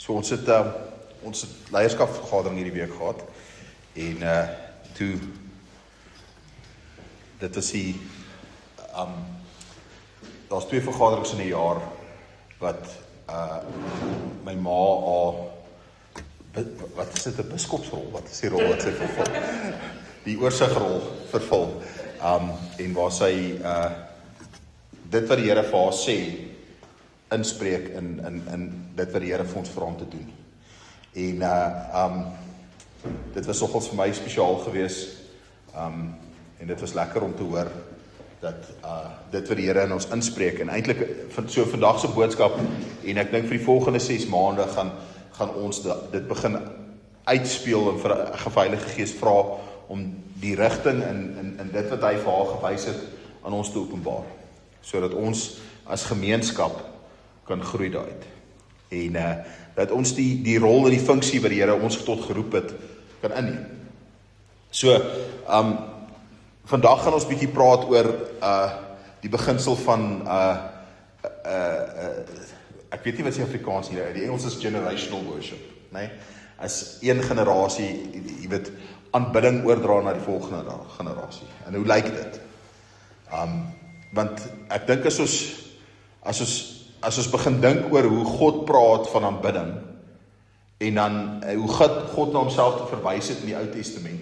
So ons het leierskapvergadering hierdie week gehad en toe dit is daar's 2 vergaderings in 'n jaar wat my ma wat is dit, 'n biskopsrol, wat is die rol wat sy vervul? Die oorsigrol vervul. En waar sy dit wat die Here vir haar sê inspreek in dit wat die Here vir ons vra om te doen. En dit was nogals vir my spesiaal gewees. En dit was lekker om te hoor dat dit wat die Here in ons inspreek en eintlik so vandag se boodskap en ek dink vir die volgende 6 maande gaan ons dit begin uitspeel en vir 'n Heilige Gees vra om die rigting in dit wat hy vir haar gewys het aan ons te openbaar, sodat ons as gemeenskap kan groei daaruit. En dat ons die rol en die funksie wat die Here ons tot geroep het, kan inneem. So, vandag gaan ons bietjie praat oor die beginsel van ek weet nie wat die Afrikaans hier, die Engels is generational worship, nee? As een generasie, jy weet, aanbidding oordra na die volgende generasie. En hoe lyk dit? Want ek dink as ons begin dink oor hoe God praat van aanbidding, en dan hoe God na homself te verwys het in die Ou Testament,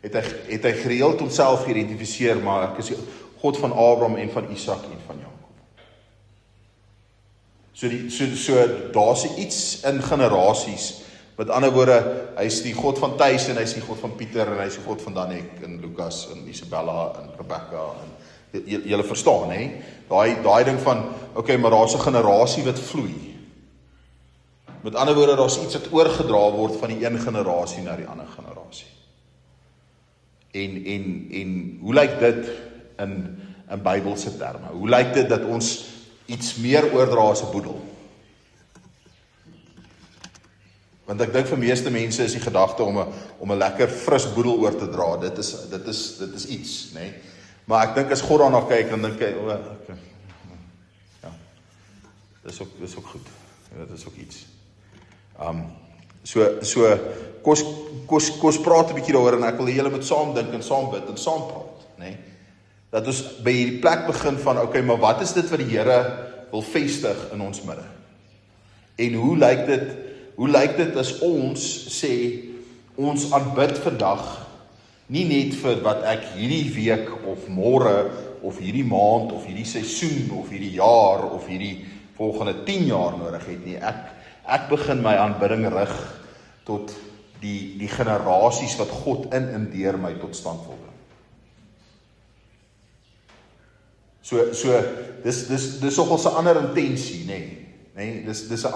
het hy gereeld homself geïdentifiseer, maar ek is die God van Abraham en van Isak en van Jakob. So daar's iets in generasies, met ander woorde, hy is die God van Thys en hy is die God van Pieter en hy is die God van Danek en Lukas en Isabella en Rebecca en julle verstaan, hè? Daai ding van, okay, maar daar's 'n generasie wat vloei. Met ander woorde, daar's iets wat oorgedra word van die een generasie na die ander generasie. En hoe lyk dit in Bybelse terme? Hoe lyk dit dat ons iets meer oordra as 'n boedel? Want ek dink vir meeste mense is die gedagte om 'n lekker fris boedel oor te dra. Dit is iets, né? Maar ek dink as God daarna kyk, dan dink hy, okay. Ja. Dis ook goed. Ja, dit is ook iets. So kos praat 'n bietjie daaroor en ek wil julle met saam dink en saam bid en saam praat, né? Dat ons by hierdie plek begin van, okay, maar wat is dit wat die Here wil vestig in ons midde? En hoe lyk dit as ons sê, ons aanbid vandag, nie net vir wat ek hierdie week of môre of hierdie maand of hierdie seisoen of hierdie jaar of hierdie volgende 10 jaar nodig het nie. Ek begin my aanbidding rig tot die generasies wat God in deur my tot stand wil bring. So dis nogals 'n ander intensie, nê? Nee, dis 'n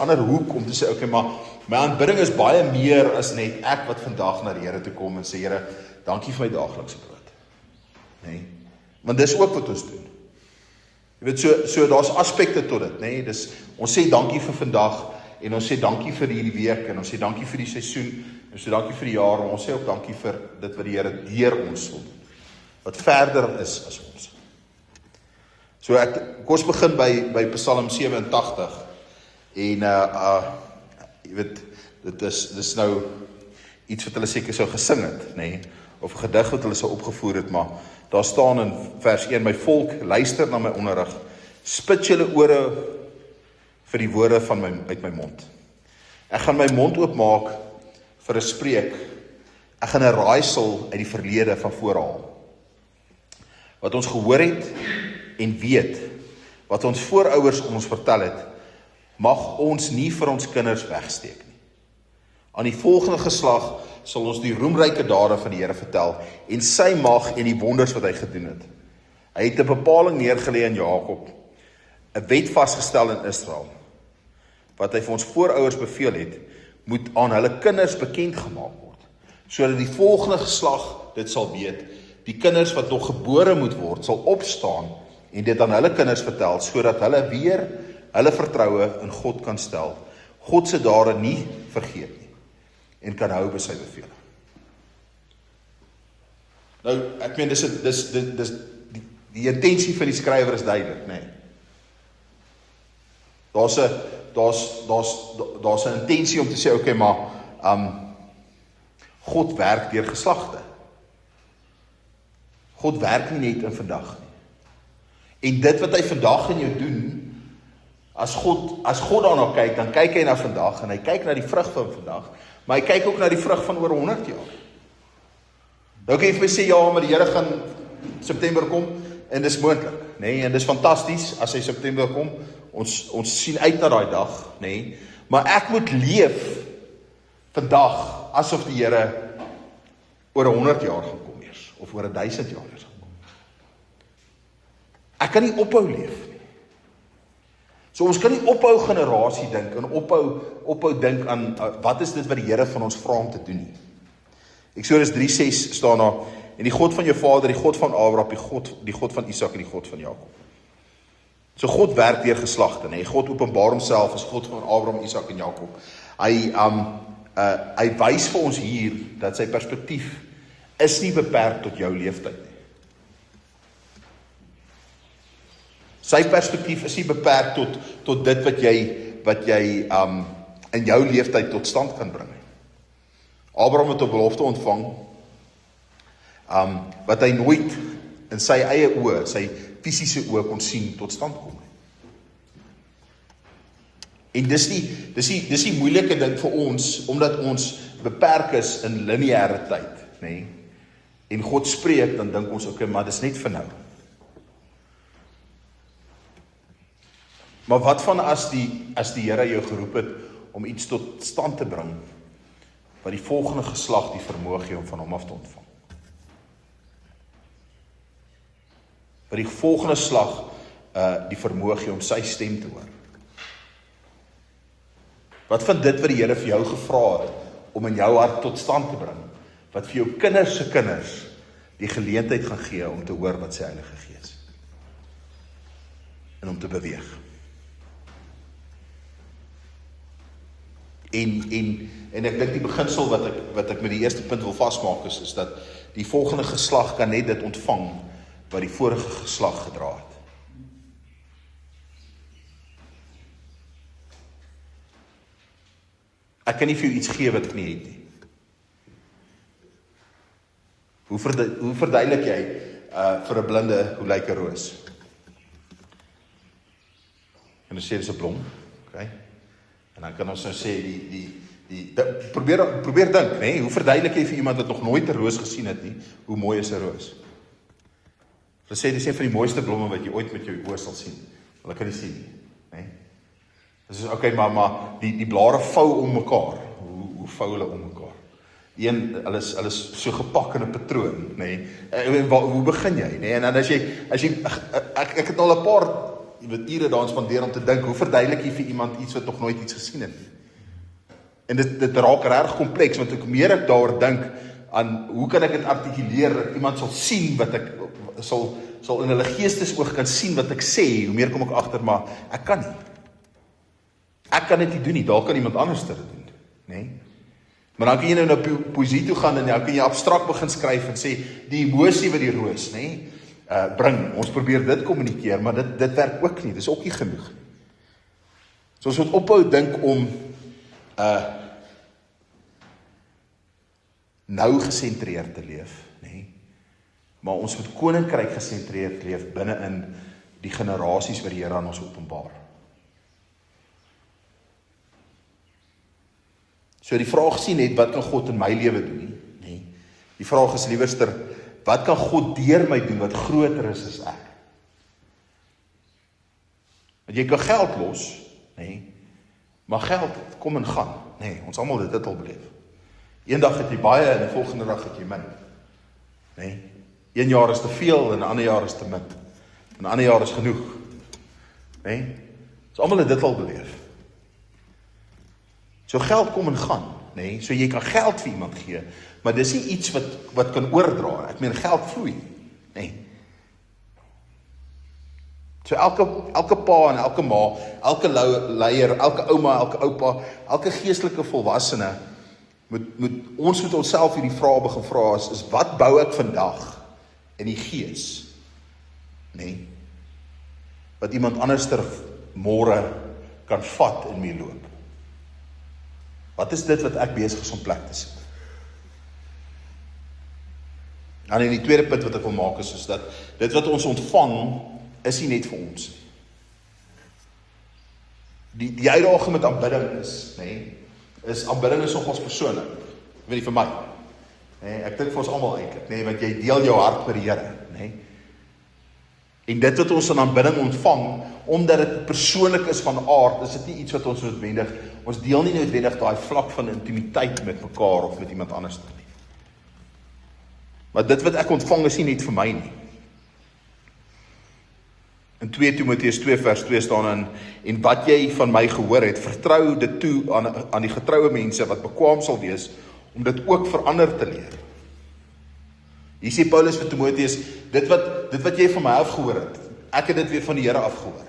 ander hoek om te sê, okay, maar my aanbidding is baie meer as net ek wat vandag na die Here toe kom en sê, Here, dankie vir my daaglikse brood. Nee, want dis ook wat ons doen. Jy weet, so daar's aspekte tot dit, nee, ons sê dankie vir vandag, en ons sê dankie vir hierdie week, en ons sê dankie vir die seisoen, en ons sê dankie vir die jaar, en ons sê ook dankie vir dit wat die Here deur ons wil doen, wat verder is as ons. So kom ons begin by Psalm 87 en jy weet, dit is nou iets wat hulle seker sou gesing het, nee, of 'n gedig wat hulle sou opgevoer het, maar daar staan in vers 1, my volk, luister na my onderrig, spit julle ore vir die woorde uit my mond. Ek gaan my mond oopmaak vir 'n spreek, ek gaan 'n raaisel uit die verlede van voorhaal. Wat ons gehoor het en weet, wat ons voorouers ons vertel het, mag ons nie vir ons kinders wegsteek nie. Aan die volgende geslag sal ons die roemryke dade van die Here vertel, en sy mag en die wonders wat hy gedoen het. Hy het 'n bepaling neergelê in Jakob, 'n wet vasgestel in Israel. Wat hy vir ons voorouers beveel het, moet aan hulle kinders bekend gemaak word, sodat die volgende geslag dit sal weet. Die kinders wat nog gebore moet word, sal opstaan en dit aan hulle kinders vertel, sodat hulle weer hulle vertroue in God kan stel, God se dade nie vergeet nie, en kan hou by sy bevele. Nou, ek meen, die intensie van die skrywer is duidelik, nee. daar's 'n intensie om te sê, okay, maar God werk deur geslagte. God werk nie net in vandag nie. En dit wat hy vandag in jou doen, as God daarna kyk, dan kyk hy na vandag en hy kyk na die vrug van vandag, maar hy kyk ook na die vrug van oor 100 jaar. Nou kan jy vir my sê, ja, maar die Here gaan September kom en dis moontlik, nê? En dis fantasties as hy September kom. Ons sien uit na daai dag, nê? Maar ek moet leef vandag asof die Here oor 100 jaar gaan kom eers, of oor 1000 jaar eers gaan kom. Ek kan nie ophou leef nie. So ons kan nie ophou generasie dink en ophou dink aan wat is dit wat die Here van ons vra om te doen nie. Eksodus 3:6 staan daar, en die God van jou vader, die God van Abraham, die God van Isak en die God van Jakob. So God werk deur geslagte, nê? God openbaar homself as God van Abraham, Isak en Jakob. Hy wys vir ons hier dat sy perspektief is nie beperk tot jou leeftyd nie. Sy perspektief is nie beperk tot dit wat jy in jou leeftyd tot stand kan bring. Abraham het 'n belofte ontvang, wat hy nooit in sy eie oë, sy fisiese oë kon sien tot stand kom. En dis die moeilike ding vir ons, omdat ons beperk is in lineêre tyd, nê? En God spreek, dan dink ons, okay, maar dis net vir nou. Maar wat van as die Here jou geroep het om iets tot stand te bring, wat die volgende geslag die vermoë gee om van hom af te ontvang? Wat die volgende slag die vermoë gee om sy stem te hoor? Wat van dit wat die Here vir jou gevra het om in jou hart tot stand te bring, wat vir jou kinders se kinders die geleentheid gaan gee om te hoor wat sy Heilige Gees en om te beweeg? En ek dink die beginsel wat ek met die eerste punt wil vasmaak is dat die volgende geslag kan net dit ontvang wat die vorige geslag gedra het. Ek kan nie vir jou iets gee wat ek nie het nie. Hoe verduidelik jy vir 'n blinde hoe lyk 'n roos? En dan sê dis 'n blom, okay? En dan kan ons nou sê probeer dink, nê? Hoe verduidelik jy vir iemand wat nog nooit 'n roos gesien het nie, hoe mooi is 'n roos? Hulle sê dis een van die mooiste blomme wat jy ooit met jou oë sal sien. Hulle kan nie sien nie, nê? Dis okay, maar die blare vou om mekaar. Hoe vou hulle om mekaar? Hulle is so gepak in 'n patroon, nê? Hoe begin jy, nê? En dan as jy ek het al 'n paar ure daarin spandeer om te dink, hoe verduidelik jy vir iemand iets wat nog nooit iets gesien het? En dit raak reg kompleks, want hoe meer ek daaroor dink aan hoe kan ek dit artikuleer dat iemand sal sien wat ek sal in hulle geestesoog kan sien wat ek sê, hoe meer kom ek agter, maar ek kan nie. Ek kan dit nie doen nie, daar kan iemand anders dit doen, nê? Maar dan kan jy nou na poesie toe gaan en dan kan jy abstrakt begin skryf en sê die emosie wat die roos, nê, bring. Ons probeer dit kommunikeer, maar dit werk ook nie. Dis ook nie genoeg. So ons moet ophou dink om nou gesentreerd te leef, nê? Maar ons moet koninkryk gesentreerd leef binne in die generasies wat die Here aan ons openbaar. So die vraag is nie net wat kan God in my lewe doen nie, nê? Die vraag is liewerster, wat kan God deur my doen wat groter is as ek? Want jy kan geld los, nê? Maar geld kom en gaan, nê? Ons almal het dit al beleef. Eendag het jy baie en die volgende dag het jy min, nê? Een jaar is te veel en 'n ander jaar is te min. En 'n ander jaar is genoeg, nê? Ons almal het dit al beleef. So geld kom en gaan, nê? So jy kan geld vir iemand gee, maar dis nie iets wat kan oordra. Ek meen geld vloei, nê? So elke pa en elke ma, elke leier, elke ouma, elke oupa, elke geestelike volwassene ons moet onsself hierdie vrae begin vra is wat bou ek vandag in die gees, nê? Wat iemand anderster môre kan vat en mee loop? Wat is dit wat ek besig is om plek te sit? En die tweede punt wat ek wil maak is dat dit wat ons ontvang, is nie net vir ons. Die uitdaging met aanbidding is aanbidding is nogals persoonlik. Weet nie vir my. Ek dink vir ons almal eintlik, want jy deel jou hart met die Here, En dit wat ons in aanbidding ontvang, omdat dit persoonlik is van aard, is dit nie iets wat ons deel nie noodwendig daai vlak van intimiteit met mekaar of met iemand anders nie. Maar dit wat ek ontvang is nie net vir my nie. In 2 Timoteus 2 vers 2 staan en wat jy van my gehoor het, vertrou dit toe aan die getroue mense wat bekwaam sal wees, om dit ook vir ander te leer. Hier sê Paulus vir Timoteus, dit wat jy van my afgehoor het, ek het dit weer van die Here afgehoor.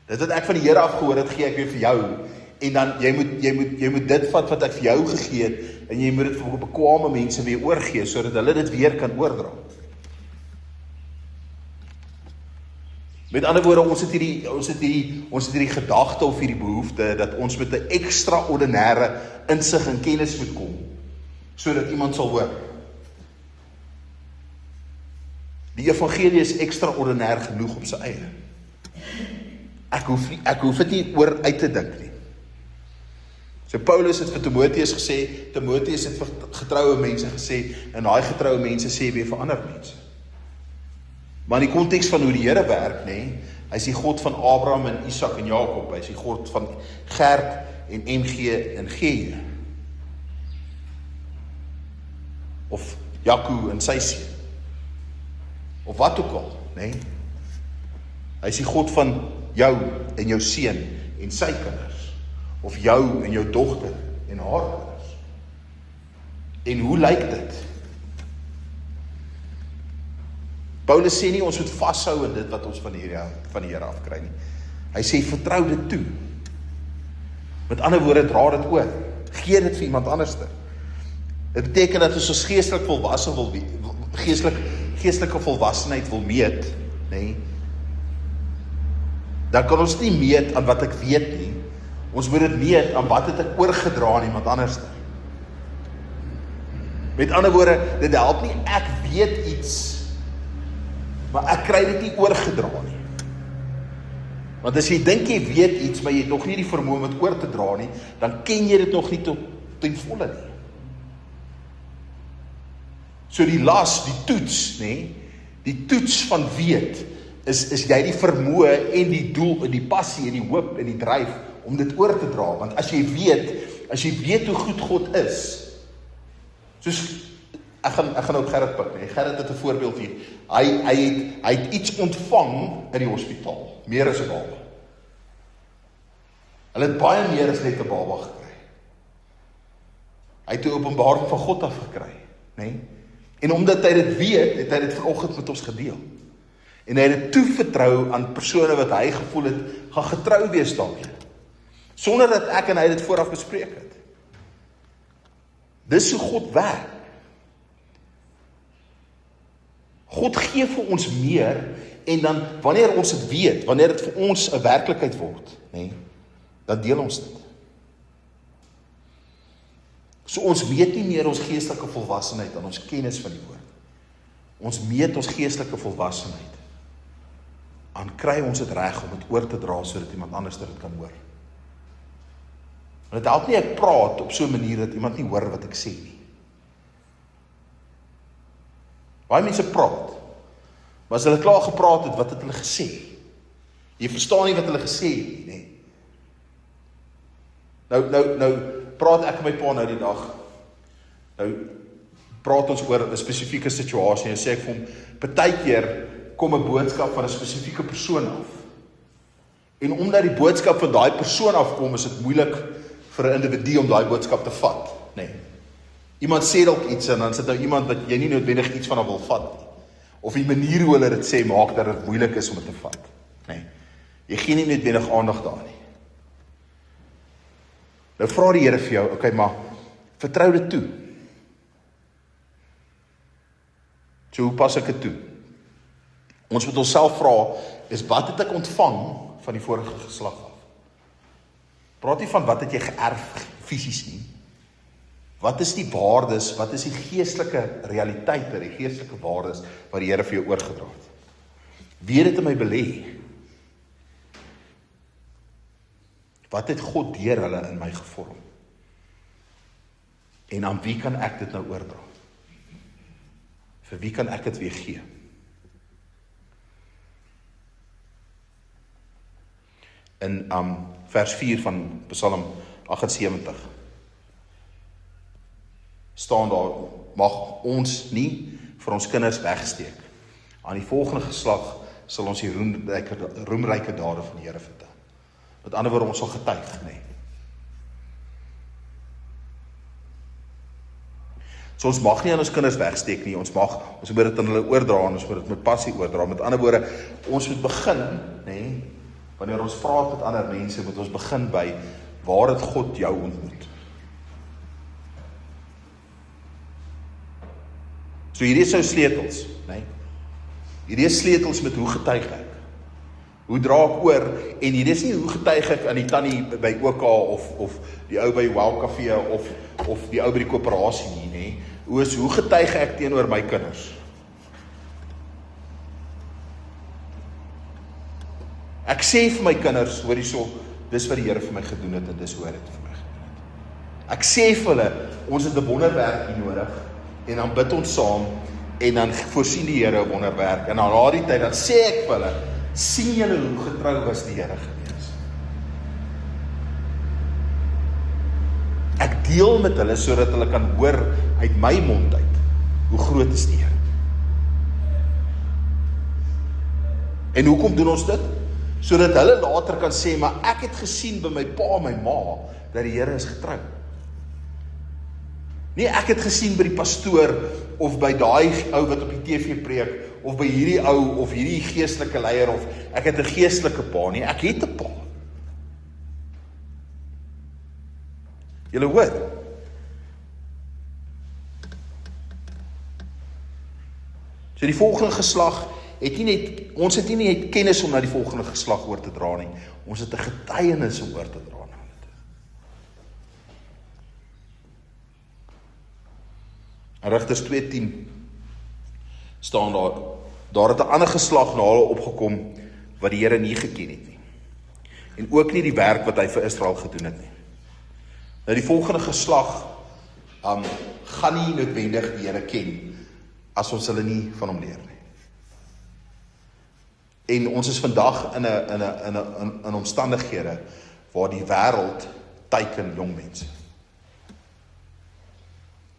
Dit wat ek van die Here afgehoor het, gee ek weer vir jou, en dan jy moet dit vat wat ek vir jou gegee het, en jy moet dit vir bekwame mense weer oorgee, sodat hulle dit weer kan oordra. Met ander woorde, ons het hierdie gedagte of hierdie behoefte, dat ons met 'n ekstraordinêre insig en kennis moet kom, sodat iemand sal hoor. Die evangelie is ekstraordinêr genoeg op sy eie. Ek hoef dit nie oor uit te dink nie. So Paulus het vir Timoteus gesê, Timoteus het vir getroue mense gesê, en daai getroue mense sê weer vir ander mense. Maar in die konteks van hoe die Here werk, hy is die God van Abraham en Isak en Jakob, hy is die God van Gert en MG en G, of Jaco en sy seun, of wat ook al, hy is die God van jou en jou seun en sy kinders, of jou en jou dogter en haar kinders. En hoe lyk dit? Paulus sê nie ons moet vashou in dit wat ons van die Here afkry nie. Hy sê vertrou dit toe. Met ander woorde, dra dit oor. Gee dit vir iemand anders. Dit beteken dat ons geestelik volwasse geestelike volwassenheid wil meet, dan kan ons nie meet aan wat ek weet nie. Ons moet dit meet aan wat het ek oorgedra aan iemand anders. Met ander woorde, dit help nie ek weet iets, maar ek kry dit nie oorgedra nie. Want as jy dink jy weet iets, maar jy het nog nie die vermoë om dit oor te dra nie, dan ken jy dit nog nie ten volle nie. So die las, die toets, die toets van weet, is jy die vermoë en die doel, en die passie, en die hoop, en die dryf, om dit oor te dra. Want as jy weet hoe goed God is, soos, ek gaan ook Gerrit pik, Gerrit het 'n voorbeeld hier, hy het iets ontvang in die hospitaal, meer as 'n baba. Hulle het baie meer as net 'n baba gekry. Hy het 'n openbaring van God af gekry, En omdat hy dit weet, het hy dit vanoggend met ons gedeel. En hy het dit toevertrou aan persone wat hy gevoel het, gaan getrou wees daarmee. Sonder dat ek en hy dit vooraf bespreek het. Dis hoe God werk. God gee vir ons meer, en dan, wanneer ons dit weet, wanneer dit vir ons 'n werklikheid word, dan deel ons dit. So ons meet nie meer ons geestelike volwassenheid aan ons kennis van die woord. Ons meet ons geestelike volwassenheid aan kry ons dit reg om dit oor te dra, sodat iemand anders dit kan hoor. Want dit help nie ek praat op so 'n manier dat iemand nie hoor wat ek sê nie. Baie mense praat, maar as hulle klaar gepraat het, wat het hulle gesê? Jy verstaan nie wat hulle gesê het nie. Nou praat ek en my pa nou die dag. Nou praat ons oor 'n spesifieke situasie en sê ek vir hom, partykeer kom 'n boodskap van 'n spesifieke persoon af. En omdat die boodskap van daai persoon afkom, is dit moeilik vir 'n individu om daai boodskap te vat, Iemand sê dalk iets en dan sit nou iemand wat jy nie noodwendig iets van hom wil vat nie. Of die manier hoe hulle dit sê maak dat dit moeilik is om dit te vat, Jy gee nie noodwendig aandag daar nie. Nou vra die Here vir jou, okay, maar vertrou dit toe. So hoe pas ek dit toe? Ons moet onsself vra, is wat het ek ontvang van die vorige geslag af? Praat nie van wat het jy geërf fisies nie. Wat is die waardes, wat is die geestelike realiteite, die geestelike waardes wat die Here vir jou oorgedra het? Wie het dit in my belê? Wat het God deur hulle in my gevorm? En aan wie kan ek dit nou oordra? Vir wie kan ek dit weer gee? In vers 4 van Psalm 78 staan daar, mag ons nie vir ons kinders wegsteek. Aan die volgende geslag sal ons die roemryke dade van die Here vertel. Met ander woorde, ons sal getuig, nee. So ons mag nie aan ons kinders wegsteek nie, ons moet dit aan hulle oordra, en ons moet dit met passie oordra. Met ander woorde, ons moet begin, nee, wanneer ons praat met ander mense, moet ons begin by, waar het God jou ontmoet? So hierdie is jou sleutels, nee. Hierdie is sleutels met hoe getuig ek. Hoe dra ek oor, en hierdie is nie hoe getuig ek aan die tannie by OK, of die ou by Wow Café, of die ou by die koöperasie nie, nee. Hoe getuig ek teenoor my kinders? Ek sê vir my kinders, hoor hierso, dis wat die Here vir my gedoen het, en dis hoe hy dit vir my gedoen het. Ek sê vir hulle, ons het 'n wonderwerk hier nodig, en dan bid ons saam, en dan voorsien die Here 'n wonderwerk, en dan na die tyd, dan sê ek vir hulle, sien julle hoe getrou was die Here gewees? Ek deel met hulle, sodat hulle kan hoor uit my mond uit, hoe groot is die Here. En hoekom doen ons dit? Sodat hulle later kan sê, maar ek het gesien by my pa en my ma, dat die Here is getrou. Nee, ek het gesien by die pastoor, of by daai ou wat op die TV preek, of by hierdie ou, of hierdie geestelike leier, of ek het 'n geestelike pa, nie, ek het 'n pa. Julle hoor? So die volgende geslag, ons het nie net kennis om na die volgende geslag oor te dra nie, ons het 'n getuienis om oor te dra. In Rigters 2:10 staan daar het 'n ander geslag na hulle opgekom, wat die Here nie geken het nie. En ook nie die werk wat hy vir Israel gedoen het nie. Nou die volgende geslag, gaan nie noodwendig die Here ken, as ons hulle nie van hom leer nie. En ons is vandag in omstandighede, waar die wêreld teiken jong mense.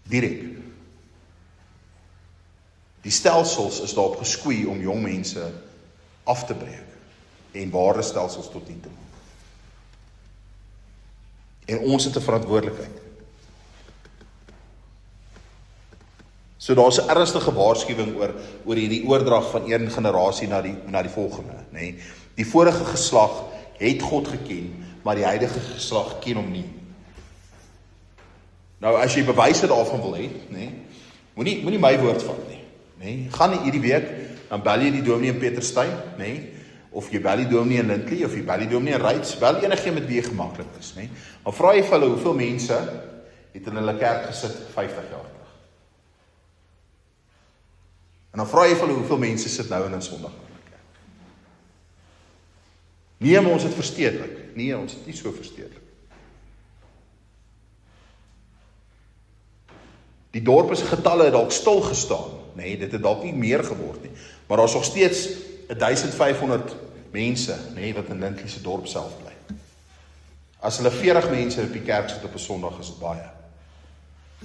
Direk. Die stelsels is daarop geskoei om jong mense af te breek, en ware stelsels tot nie te maak. En ons het 'n verantwoordelikheid. So daar's 'n ernstige waarskuwing oor hierdie oordrag van een generasie na die volgende, nee. Die vorige geslag het God geken, maar die huidige geslag ken hom nie. Nou as jy bewyse daarvan wil hê, nee, moenie my woord vat nie. Nee, gaan hierdie week, dan bel jy die dominee in Pieterstein, nee, of jy bel die dominee in Lindley, of jy bel die dominee in Reitz, bel enige met wie jy gemaklik is, nee. Dan vra jy vir hulle, hoeveel mense het in hulle kerk gesit 50 jaar terug? En dan vra jy vir hulle, hoeveel mense sit nou in 'n Sondag in hulle kerk? Nee, maar ons het verstedelik. Nee, ons het nie so verstedelik. Die dorp se getalle het dalk stil gestaan, nee, dit het dalk nie meer geword nie, maar daar is nog steeds 1500 mense, nee, wat in Lindley se dorp self bly. As hulle 40 mense op die kerk sit op 'n Sondag, is dit baie.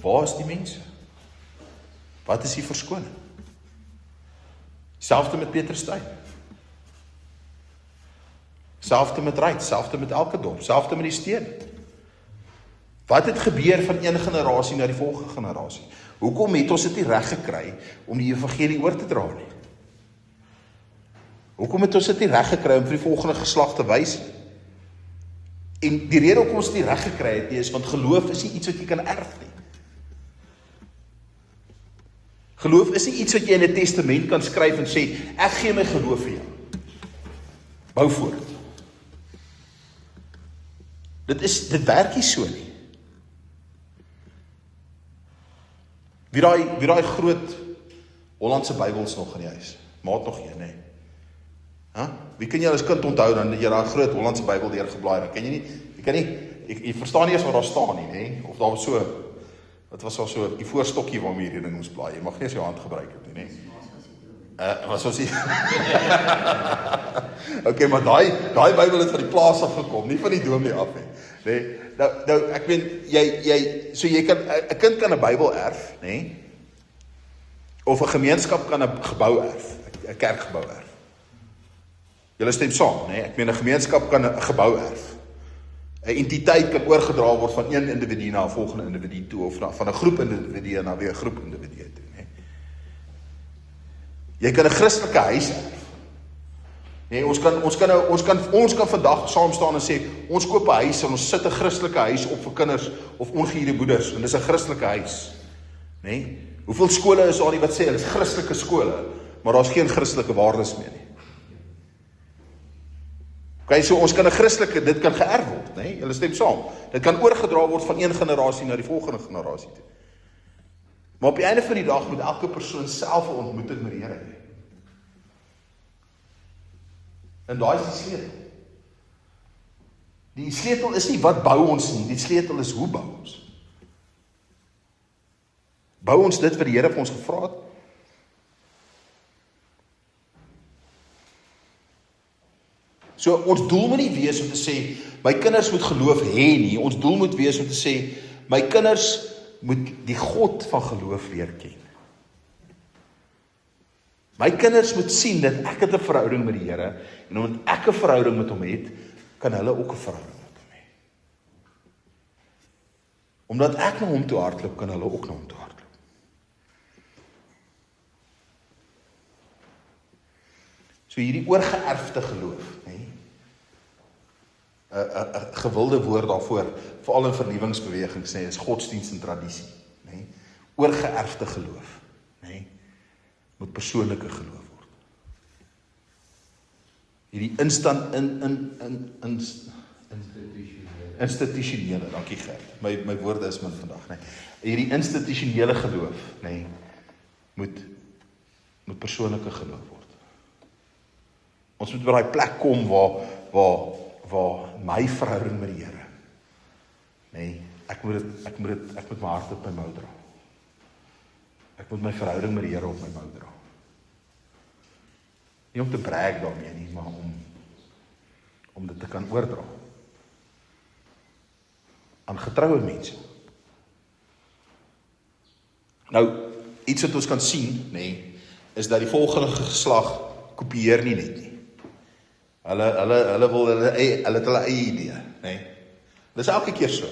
Waar is die mense? Wat is die verskoning? Selfde met Pieterstein. Selfde met Reitz, selfde met elke dorp, selfde met die stede. Wat het gebeur van een generasie na die volgende generasie? Hoekom het ons dit nie reg gekry om die evangelie oor te dra nie? Hoekom het ons dit nie reg gekry om vir die volgende geslag te wys? En die rede hoekom ons dit nie reg gekry het nie, is want geloof is nie iets wat jy kan erf nie. Geloof is nie iets wat jy in 'n testament kan skryf en sê, ek gee my geloof vir jou. Bou voort. Dit werk nie so nie. Wie daai groot Hollandse Bybels nog in die huis? Maat nog een, nee. Wie kan jy as kind onthou, dan jy daai groot Hollandse Bybel deurgeblaai, dan kan jy nie, jy verstaan nie eens wat daar staan nie, nee? Of daar was so, wat was daar so, die voorstokkie waarmee hierdie ding moes blaai, jy mag nie eens jou hand gebruik het nie, nee? Was ons nie? Okay, maar daai Bybel het van die plaas af gekom, nie van die dominee af nie. Nee, nou ek weet, jy kan, 'n kind kan 'n Bybel erf, nee? Of 'n gemeenskap kan 'n gebou erf, 'n kerkgebou erf. Julle stem saam, nee? Ek meen 'n gemeenskap kan 'n gebou erf. 'n Entiteit kan oorgedra word van een individu na 'n volgende individu toe, of van 'n groep individue na weer 'n groep individue toe, nee? Jy kan 'n Christelike huis erf. Nee, ons kan vandag saam staan en sê, ons koop 'n huis en ons sit 'n Christelike huis op vir kinders of ongehuurde moeders, en dis 'n Christelike huis. Nee? Hoeveel skole is daar nie wat sê, hulle is Christelike skole, maar daar's geen Christelike waardes meer nie. Okay, so ons kan 'n Christelike, dit kan geërf word, nee? Julle stem saam. Dit kan oorgedra word van een generasie na die volgende generasie toe. Maar op die einde van die dag moet elke persoon self 'n ontmoeting met die Here hê. En daai is die sleutel. Die sleutel is nie wat bou ons nie, die sleutel is hoe bou ons. Bou ons dit wat die Here vir ons gevra het? So ons doel moet nie wees om te sê, my kinders moet geloof hê nie, ons doel moet wees om te sê, my kinders moet die God van geloof leer ken. My kinders moet sien dat ek het 'n verhouding met die Here, en omdat ek 'n verhouding met hom het, kan hulle ook 'n verhouding met hom hê. Omdat ek na hom toe hardloop, kan hulle ook na hom toe hardloop. So hierdie oorgeërfde geloof, nee, 'n gewilde woord daarvoor, veral in vernuwingsbewegings, nee, is godsdienst en tradisie, nee, oorgeërfde geloof, nee, moet persoonlike geloof word. Hierdie institusionele, dankie Gert, my woorde is min vandag, nee. Hierdie institusionele geloof, nee, moet persoonlike geloof word. Ons moet by daai plek kom waar my verhouding met die Here, nee, ek moet my hart op my mou dra. Ek moet my verhouding met die Here op my mou dra. Nie om te brag daarmee nie, maar om dit te kan oordra aan getroue mense. Nou, iets wat ons kan sien, nee, is dat die volgende geslag kopieer nie net nie. Hulle het hulle eie idee, nee. Dit is elke keer so.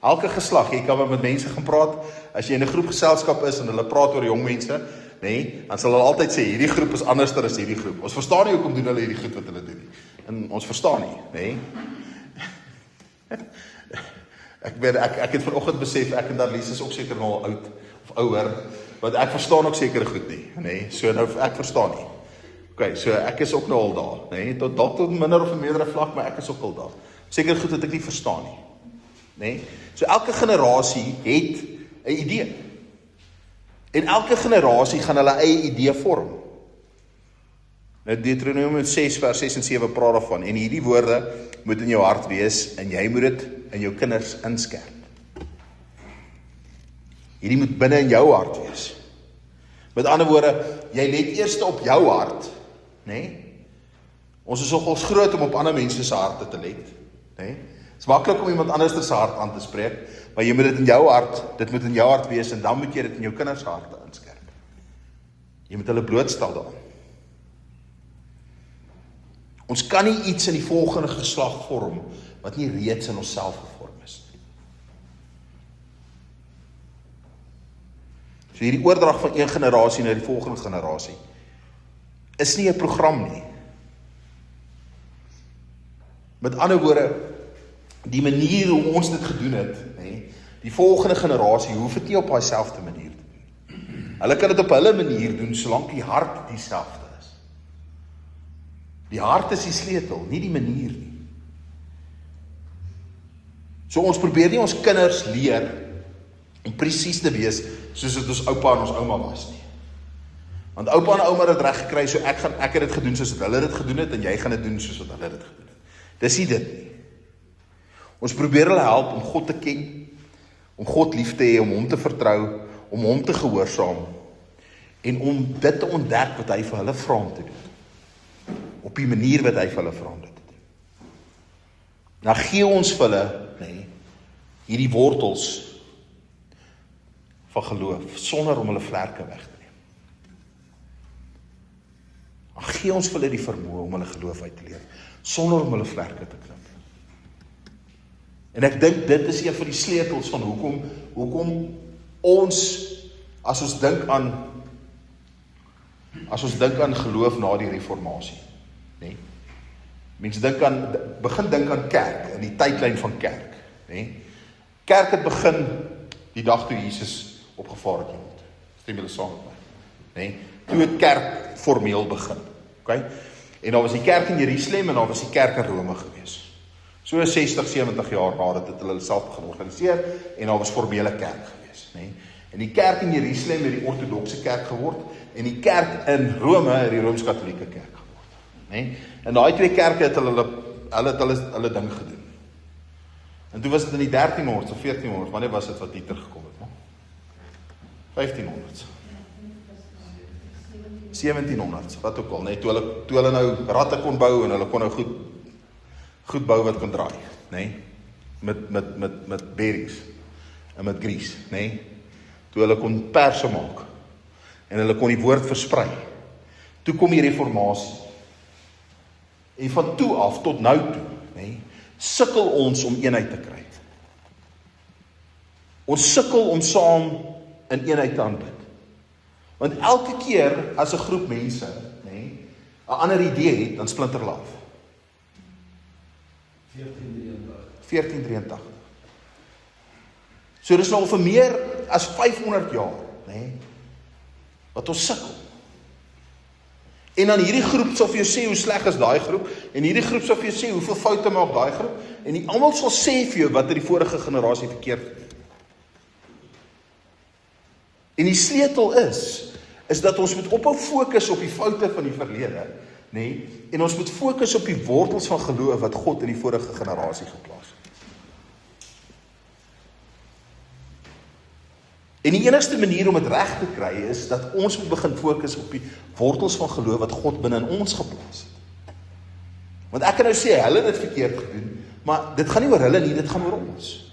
Elke geslag, jy kan met mense gaan praat, as jy in 'n groep geselskap is en hulle praat oor jong mense, nee, dan sal hulle altyd sê, hierdie groep is anderster as hierdie groep. Ons verstaan nie hoekom doen hulle hierdie goed wat hulle doen nie. En ons verstaan nie, nee. Ek het vanoggend besef, ek en Darlies is ook seker nou al oud, of ouer, want ek verstaan ook seker goed nie, nee, so nou, ek verstaan nie. Okay, so ek is ook nou al daar, nee, tot minder of 'n meerdere vlak, maar ek is ook al daar. Seker goed dat ek nie verstaan nie, nee. So elke generasie het 'n idee. En elke generasie gaan hulle eie idee vorm. Nou Deuteronomium 6 vers 6 en 7 praat daarvan, en hierdie woorde moet in jou hart wees, en jy moet dit in jou kinders inskerp. Hierdie moet binne in jou hart wees. Met ander woorde, jy let eers op jou hart, nee? Ons is nogals groot om op ander mense se harte te let, nee? Het is maklik om iemand anders se hart aan te spreek, maar jy moet dit in jou hart, dit moet in jou hart wees, en dan moet jy dit in jou kinders se harte inskerp. Jy moet hulle blootstel daaraan. Ons kan nie iets in die volgende geslag vorm, wat nie reeds in onsself gevorm is. So hierdie oordrag van een generasie na die volgende generasie, is nie 'n program nie. Met ander woorde, die manier hoe ons dit gedoen het, nee, die volgende generasie hoef dit nie op daai selfde manier te doen. Hulle kan dit op hulle manier doen, solank die hart dieselfde is. Die hart is die sleutel, nie die manier nie. So ons probeer nie ons kinders leer om presies te wees soos dit ons oupa en ons ouma was nie. Want oupa en ouma het dit reg gekry, so ek het dit gedoen soos wat hulle dit gedoen het en jy gaan dit doen soos wat hulle dit gedoen het. Dis nie dit nie. Ons probeer hulle help om God te ken, om God lief te hê, om hom te vertrou, om hom te gehoorsaam en om dit te ontdek wat hy vir hulle vra om te doen. Op die manier wat hy vir hulle vra om dit te doen. Nou gee ons vir hulle, hierdie wortels van geloof, sonder om hulle vlerke weg te neem. Dan gee ons vir hulle die vermoë om hulle geloof uit te leef, sonder om hulle vlerke te knip. En ek dink dit is een van die sleutels van hoekom ons, as ons dink aan geloof na die reformatie, nee? Mense begin dink aan kerk, in die tydlyn van kerk, nee? Kerk het begin die dag toe Jesus opgevaar het iemand. Stem julle saam met my? Nee? Toe het kerk formeel begin. Okay? En daar was die kerk in Jerusalem en daar was die kerk in Rome gewees. So 60, 70 jaar na dit het hulle self begin organiseer en daar was formele kerk gewees. Nee? En die kerk in Jerusalem het die ortodokse kerk geword en die kerk in Rome het die Rooms-Katolieke kerk geword. Nee? En daai twee kerke het hulle ding gedoen. En toe was dit in die 1300s of 1400s, wanneer was dit wat Luther gekom het? No? 1500s. 1700s, wat ook al, nee, toe hulle nou ratte kon bou en hulle kon nou goed bou wat kon draai, nee? Met berries en met gries, nee? Toe hulle kon perse maak en hulle kon die woord versprei. Toe kom die reformatie. En van toe af tot nou toe, nee, sukkel ons om eenheid te kry. Ons sukkel om saam in eenheid te aanbid. Want elke keer as 'n groep mense, nee, 'n ander idee het, dan splinter hulle af. 1483. So dis nou vir meer as 500 jaar, nee, wat ons sukkel. En dan hierdie groep sal vir jou sê hoe sleg is daai groep, en hierdie groep sal vir jou sê hoeveel foute maak daai groep, en die almal sal sê vir jou wat het die vorige generasie verkeerd gedoen. En die sleutel is dat ons moet ophou fokus op die foute van die verlede, nee, en ons moet fokus op die wortels van geloof wat God in die vorige generasie geplaas het. En die enigste manier om dit reg te kry is dat ons moet begin fokus op die wortels van geloof wat God binne in ons geplaas het. Want ek kan nou sê, hulle het dit verkeerd gedoen, maar dit gaan nie oor hulle nie, dit gaan oor ons.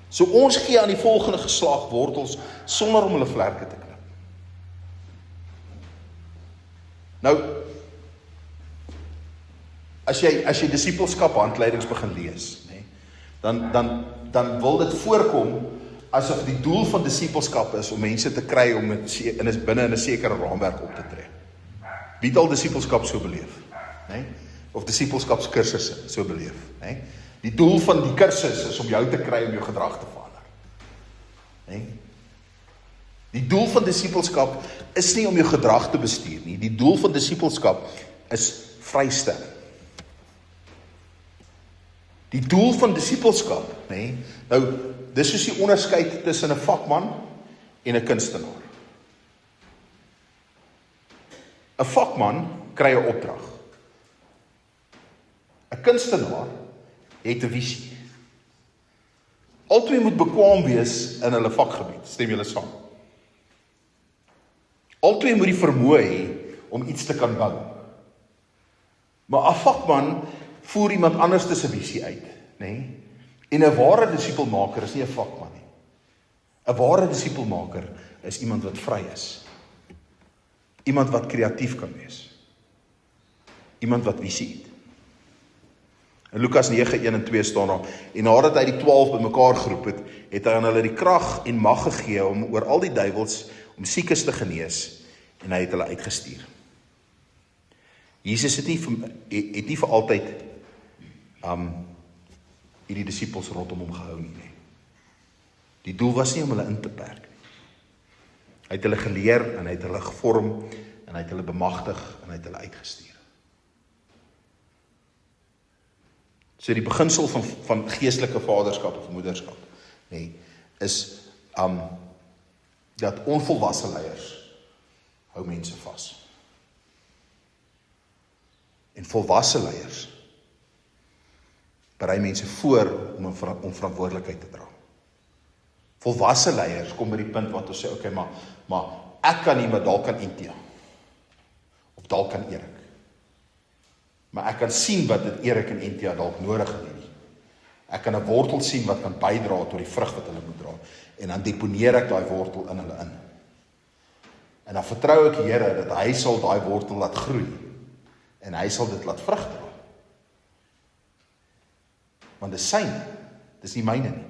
So ons gee aan die volgende geslag wortels sonder om hulle vlerke te knip. Nou, as jy disippelskap handleidings begin lees, nee, dan wil dit voorkom asof die doel van disippelskap is om mense te kry om binne in 'n sekere raamwerk op te tree. Wie het al disippelskap so beleef? Nee? Of disippelskapskursusse so beleef? Nee? Die doel van die kursus is om jou te kry om jou gedrag te verander. Nee? Die doel van disippelskap is nie om jou gedrag te bestuur nie. Die doel van disippelskap is vrystelling. Die doel van disippelskap, nee, nou, dis soos die onderskeid tussen 'n vakman en 'n kunstenaar. 'n Vakman kry 'n opdrag. 'n Kunstenaar het 'n visie. Albei moet bekwam wees in hulle vakgebied, stem julle saam? Albei moet die vermoë hê om iets te kan bou. Maar 'n vakman voer iemand anders se visie uit, nê? En 'n ware disipelmaker is nie 'n vakman nie. 'n Ware disipelmaker is iemand wat vry is. Iemand wat kreatief kan wees. Iemand wat visie het. In Lukas 9:1 en 2 staan daar, en nadat hy die 12 bymekaar geroep het, het hy aan hulle die krag en mag gegee om oor al die duiwels, om siekes te genees, en hy het hulle uitgestuur. Jesus het nie vir altyd hierdie disippels rondom hom gehou nie. Die doel was nie om hulle in te perk nie. Hy het hulle geleer en hy het hulle gevorm en hy het hulle bemagtig en hy het hulle uitgestuur. So die beginsel van geestelike vaderskap of moederskap, nee, is dat onvolwasse leiers hou mense vas. En volwasse leiers berei mense voor om verantwoordelikheid te dra. Volwasse leiers kom by die punt wat ons sê, okay, maar ek kan nie, maar dalk kan Entia. Of dalk kan Erik. Maar ek kan sien wat dit Erik en Entia dalk nodig het. Ek kan 'n wortel sien wat kan bydra tot die vrug wat hulle moet dra. En dan deponeer ek daai wortel in hulle in. En dan vertrou ek die Here dat hy sal daai wortel laat groei. En hy sal dit laat vrug dra. Want dis syne, dis nie myne nie.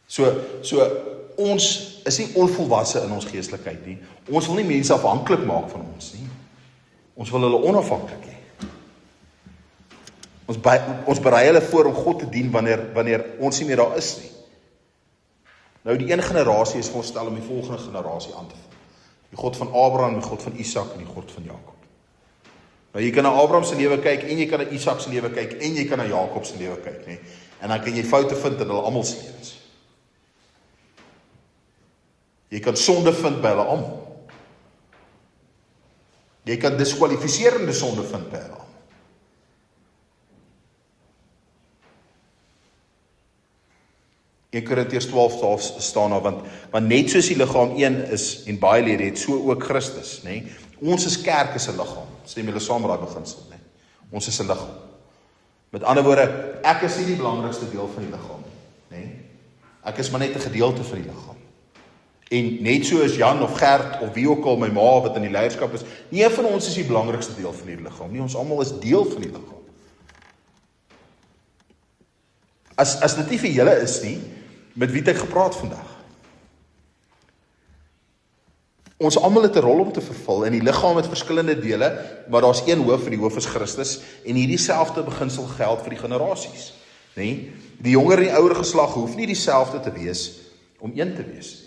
So ons is nie onvolwasse in ons geestelikheid nie. Ons wil nie mense afhanklik maak van ons nie. Ons wil hulle onafhanklik hê. Ons berei hulle voor om God te dien wanneer ons nie meer daar is nie. Nou die een generasie is voorstel om die volgende generasie aan te vul. Die God van Abraham, die God van Isak en die God van Jakob. Nou jy kan na Abraham se lewe kyk en jy kan na Isak se lewe kyk en jy kan na Jakob se lewe kyk, nê? En dan kan jy foute vind in hulle almal se lewens. Jy kan sonde vind by hulle almal. Jy kan diskwalifiserende sonde vind by hulle almal. 1 Korintiërs 12 staan daar, want net soos die liggaam een is en baie lede het, so ook Christus, nê? Ons is kerk is 'n liggaam. Stem julle saam met daai beginsel, nê? Ons is 'n liggaam. Met ander woorde, ek is nie die belangrikste deel van die liggaam nie, nê? Ek is maar net 'n gedeelte van die liggaam. En net so as Jan of Gert of wie ook al my ma wat in die leierskap is, nie een van ons is die belangrikste deel van die liggaam nie. Ons almal is deel van die liggaam. As dit nie vir julle is nie, met wie het ek gepraat vandag? Ons almal het 'n rol om te vervul en die liggaam het verskillende dele, maar daar's een hoof en die hoof is Christus en hierdie selfde beginsel geld vir die generasies, nê? Die jonger en die ouer geslag hoef nie dieselfde te wees om een te wees.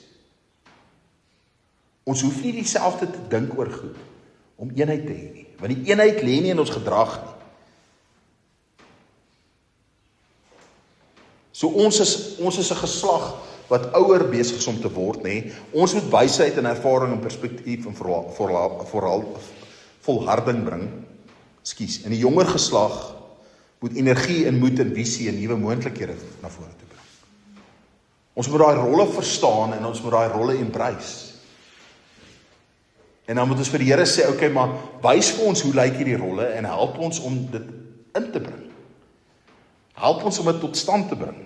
Ons hoef nie dieselfde te dink oor goed om eenheid te hê nie, want die eenheid lê nie in ons gedrag nie. So ons is 'n geslag wat ouer besig is om te word, nê. Ons moet wysheid en ervaring en perspektief en volharding bring. En die jonger geslag moet energie en moed en visie en nuwe moontlikhede na vore toe bring. Ons moet daai rolle verstaan en ons moet daai rolle embrace. En dan moet ons vir die Here sê, okay, maar wys vir ons hoe lyk hierdie rolle en help ons om dit in te bring. Help ons om dit tot stand te bring.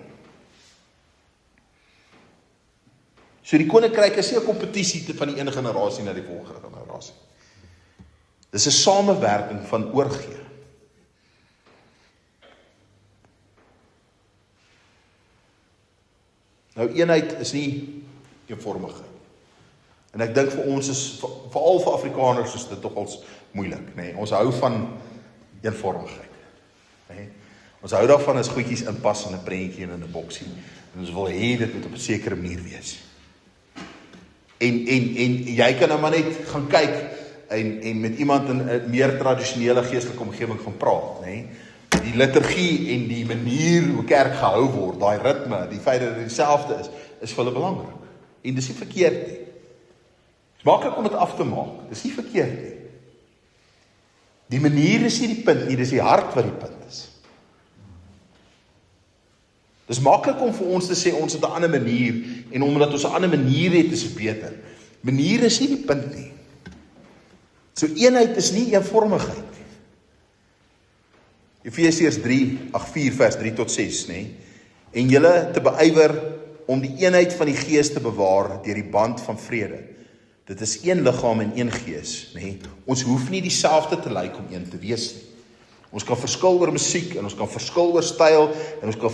So die koninkryk is nie 'n kompetisie van die een generasie na die volgende generasie. Dis 'n samewerking van oorgee. Nou eenheid is nie eenvormigheid. En ek dink vir ons is, veral vir Afrikaners is dit nogals moeilik, nê. Ons hou van eenvormigheid, nê. Ons hou daarvan as goedjies inpas in 'n prentjie en in 'n boksie. En ons wil hê dit moet op 'n sekere manier wees. En jy kan nou maar net gaan kyk en met iemand in 'n meer tradisionele geestelike omgewing gaan praat, nê. Die liturgie en die manier hoe kerk gehou word, daai ritme, die feit dat dit dieselfde is vir hulle belangrik. En dis nie verkeerd nie. Dis maklik om dit af te maak. Dis nie verkeerd nie. Die manier is nie die punt nie, dis die hart wat die punt is. Dis maklik om vir ons te sê ons het 'n ander manier en omdat ons 'n ander manier het is dit beter. Manier is nie die punt nie. So eenheid is nie eenvormigheid nie. Efesiërs 4 vers 3 tot 6, nê? En julle te beywer om die eenheid van die gees te bewaar deur die band van vrede. Dit is een liggaam en een gees, nê? Ons hoef nie dieselfde te lyk om een te wees nie. Ons kan verskil oor musiek en ons kan verskil oor styl en ons kan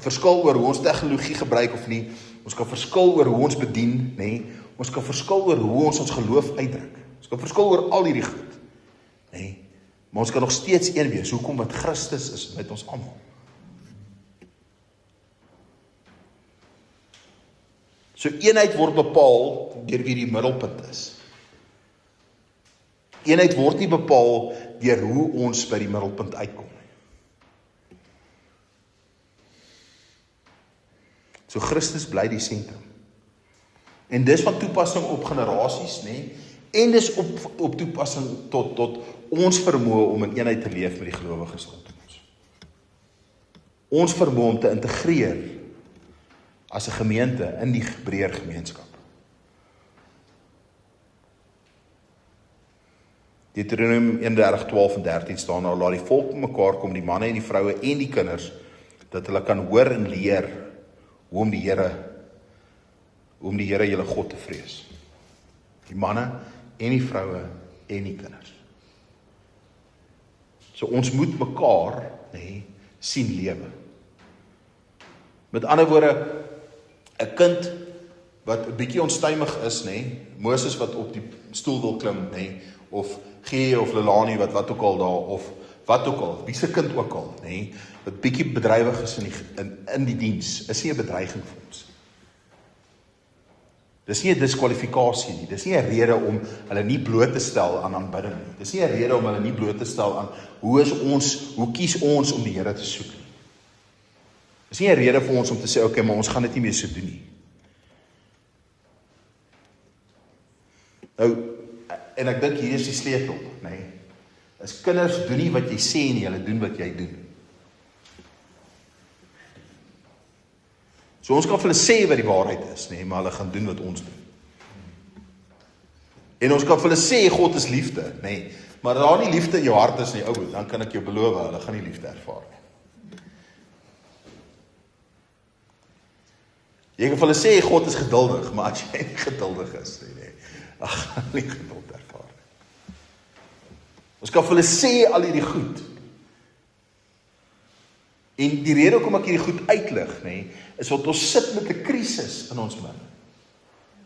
verskil oor hoe ons tegnologie gebruik of nie. Ons kan verskil oor hoe ons bedien, nê? Ons kan verskil oor hoe ons geloof uitdruk. Ons kan verskil oor al hierdie goed, nê? Maar ons kan nog steeds een wees. Hoekom? Want Christus is met ons almal. So eenheid word bepaal deur wie die middelpunt is. Eenheid word nie bepaal deur hoe ons by die middelpunt uitkom nie. So Christus bly die sentrum. En dis van toepassing op generasies, nê? En dis op toepassing tot ons vermoë om in eenheid te leef met die gelowiges rondom ons. Ons vermoë om te integreer as 'n gemeente in die breër gemeenskap. Deuteronomium 31:12 en 13 staan daar, laat die volk mekaar kom, die manne en die vroue en die kinders, dat hulle kan hoor en leer hoe om die Here julle God te vrees. Die manne en die vroue en die kinders. So ons moet mekaar sien lewe. Met ander woorde, 'n kind wat 'n bietjie onstuimig is, Moses wat op die stoel wil klim, of G of Lelani wat ook al daar, of wat ook al, wie se kind ook al, wat bietjie bedrywig is in die diens, is nie 'n bedreiging vir ons. Dis nie 'n diskwalifikasie nie, dis nie 'n rede om hulle nie bloot te stel aan aanbidding nie. Dis nie 'n rede om hulle nie bloot te stel aan hoe kies ons om die Here te soek nie. Dis nie 'n rede vir ons om te sê, okay, maar ons gaan dit nie meer so doen nie. Nou, en ek dink hier is die sleutel, As kinders doen nie wat jy sê nie, hulle doen wat jy doen. So ons kan vir hulle sê wat die waarheid is, maar hulle gaan doen wat ons doen. En ons kan vir hulle sê God is liefde, maar daar nie liefde in jou hart is nie, dan kan ek jou beloof, hulle gaan nie liefde ervaar nie. Jy kan vir hulle sê God is geduldig, maar as jy nie geduldig is dan gaan nie geduld ervaar nie. Ons kan vir hulle sê al hierdie goed. En die rede hoekom ek hierdie goed uitlig, is want ons sit met 'n krisis in ons midde.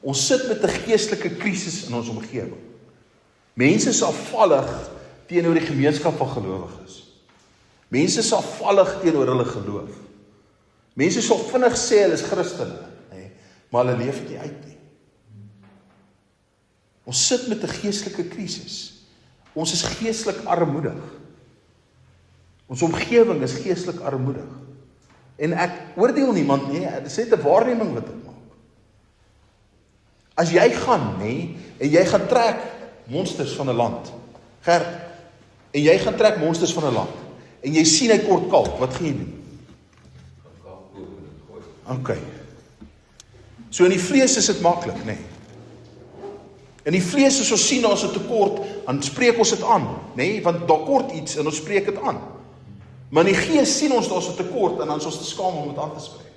Ons sit met 'n geestelike krisis in ons omgewing. Mense is afvallig teenoor die gemeenskap van gelowiges. Mense is afvallig teenoor hulle geloof. Mense sal vinnig sê hulle is Christene, maar hulle leef dit nie uit nie. Ons sit met 'n geestelike krisis. Ons is geestelik armoedig. Ons omgewing is geestelik armoedig. En ek oordeel niemand nie, dit is net 'n waarneming wat ek maak. As jy gaan, en jy gaan trek monsters van 'n land, Gert, en jy gaan trek monsters van 'n land, en jy sien hy kort kalk, wat gaan jy doen? Okay. So in die vlees is dit maklik, In die vlees as ons sien daar is 'n tekort, dan spreek ons dit aan, want daar kort iets en ons spreek dit aan. Maar in die gees sien ons daar is 'n tekort en dan is ons te skaam om dit aan te spreek.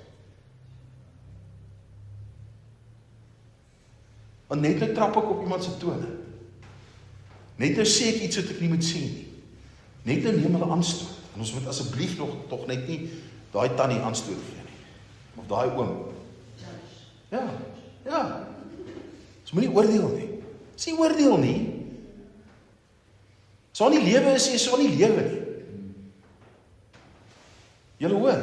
Want net nou trap ek op iemand se tone. Net nou sê ek iets wat ek nie moet sê nie. Net nou neem hulle aanstoot. En ons moet asseblief tog net nie daai tannie aanstoot gee nie. Of daai oom. Ja. Ons moenie oordeel nie. Dis nie oordeel nie. As nie lewe is, is nie lewe nie. Julle hoor,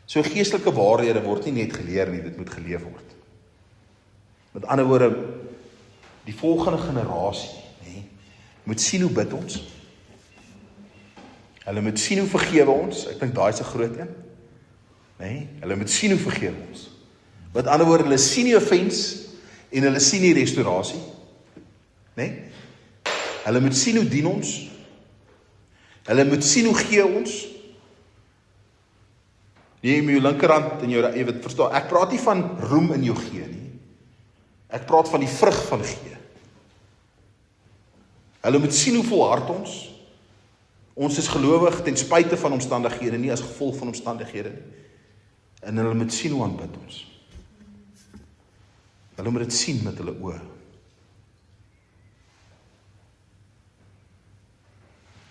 So geestelike waarhede word nie net geleer nie, dit moet geleef word. Met ander woorde, die volgende generasie, moet sien hoe bid ons. Hulle moet sien hoe vergewe ons. Ek dink daai is 'n groot een. Hulle moet sien hoe vergewe ons. Met ander woorde, hulle sien die offense en hulle sien die restaurasie. Hulle moet sien hoe dien ons. Hulle moet sien hoe gee ons. Jy met jou linkerhand en jy weet, verstaan, ek praat nie van roem in jou gee nie. Ek praat van die vrug van gee. Hulle moet sien hoe volhard ons. Ons is gelowig ten spyte van omstandighede, nie as gevolg van omstandighede nie. En hulle moet sien hoe aanbid ons. Hulle moet dit sien met hulle oë.